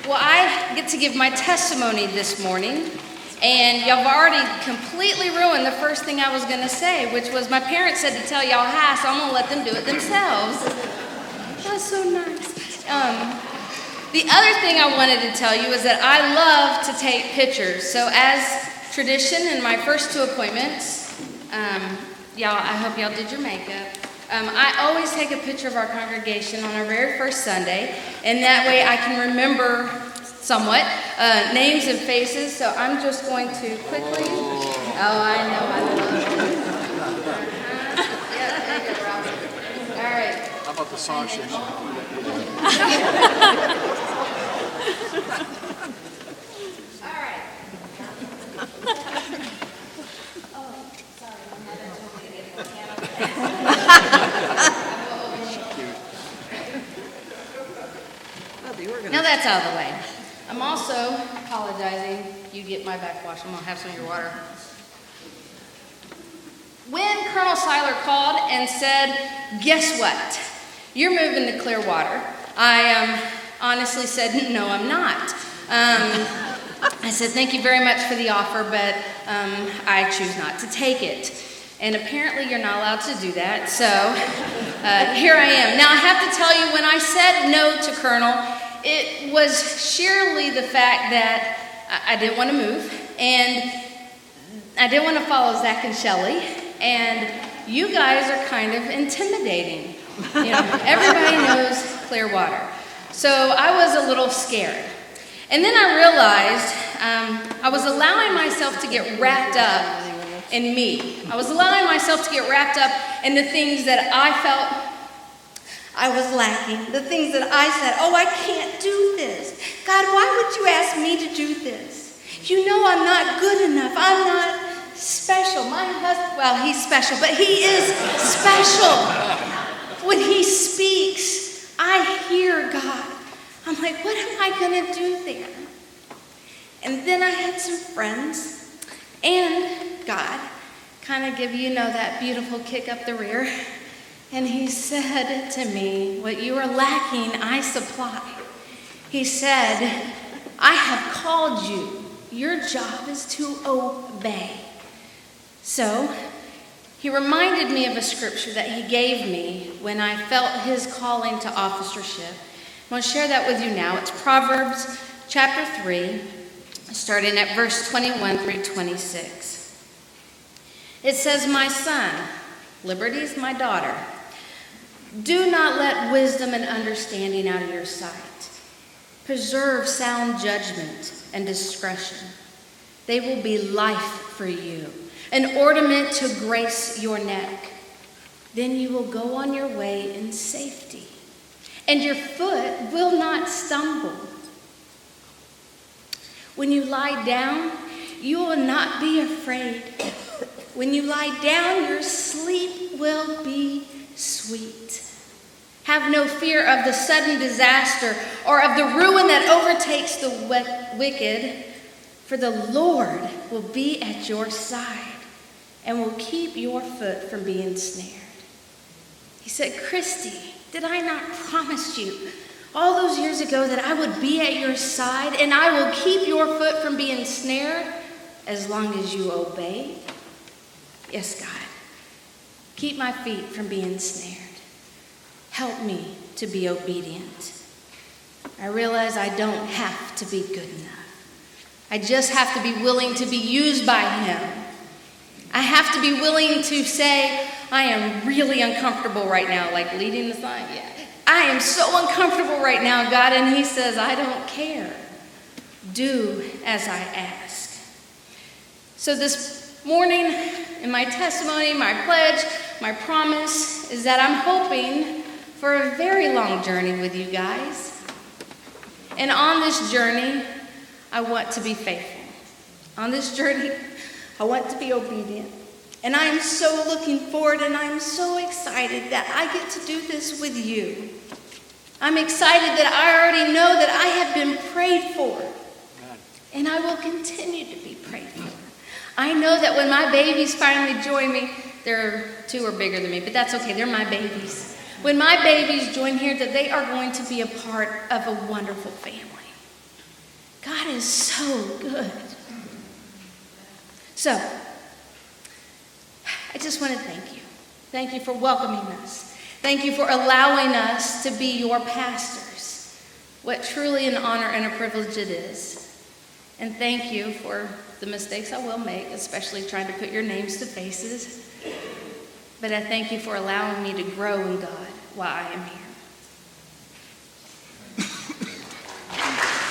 Well, I get to give my testimony this morning, and y'all have already completely ruined the first thing I was going to say, which was my parents said to tell y'all hi, so I'm going to let them do it themselves. That's so nice. The other thing I wanted to tell you is that I love to take pictures. So as tradition in my first 2 appointments, y'all, I hope y'all did your makeup. I always take a picture of our congregation on our very first Sunday, and that way I can remember somewhat names and faces. So I'm just going to quickly. Oh, I know, I love it. Yeah, there you go, Ralph. All right. How about the song sheet? All right. Oh, sorry, my mother told me to get the piano. Now that's out of the way. I'm also apologizing. You get my backwash. I'm going to have some of your water. When Colonel Seiler called and said, guess what? You're moving to Clearwater. I honestly said, no, I'm not. I said, thank you very much for the offer, but I choose not to take it. And apparently you're not allowed to do that, so here I am. Now I have to tell you, when I said no to Colonel, it was sheerly the fact that I didn't want to move, and I didn't want to follow Zach and Shelley, and you guys are kind of intimidating. You know, everybody knows Clearwater. So I was a little scared. And then I realized I was allowing myself to get wrapped up in me. I was allowing myself to get wrapped up in the things that I felt I was lacking, the things that I said, oh, I can't do this. God, why would you ask me to do this? You know I'm not good enough. I'm not special. My husband, well, he's special, but he is special. When he speaks, I hear God. I'm like, what am I going to do there? And then I had some friends and God kind of give you know that beautiful kick up the rear. And he said to me, what you are lacking, I supply. He said, I have called you. Your job is to obey. So he reminded me of a scripture that he gave me when I felt his calling to officership. I want to share that with you now. It's Proverbs chapter 3, starting at verse 21 through 26. It says, my son, Liberty is my daughter, do not let wisdom and understanding out of your sight. Preserve sound judgment and discretion. They will be life for you, an ornament to grace your neck. Then you will go on your way in safety, and your foot will not stumble. When you lie down, you will not be afraid. When you lie down, your sleep will be sweet. Have no fear of the sudden disaster or of the ruin that overtakes the wicked, for the Lord will be at your side and will keep your foot from being snared. He said, Christy, did I not promise you all those years ago that I would be at your side and I will keep your foot from being snared as long as you obey? Yes, God. Keep my feet from being snared. Help me to be obedient. I realize I don't have to be good enough. I just have to be willing to be used by him. I have to be willing to say, I am really uncomfortable right now, like leading the sign. Yeah. I am so uncomfortable right now, God. And he says, I don't care. Do as I ask. So this morning, in my testimony, my pledge, my promise is that I'm hoping for a very long journey with you guys. And on this journey, I want to be faithful. On this journey, I want to be obedient. And I am so looking forward and I am so excited that I get to do this with you. I'm excited that I already know that I have been prayed for. And I will continue to be prayed for. I know that when my babies finally join me, two are bigger than me, but that's okay, they're my babies. When my babies join here, that they are going to be a part of a wonderful family. God is so good. So, I just want to thank you. Thank you for welcoming us. Thank you for allowing us to be your pastors. What truly an honor and a privilege it is. And thank you for the mistakes I will make, especially trying to put your names to faces. But I thank you for allowing me to grow in God while I am here.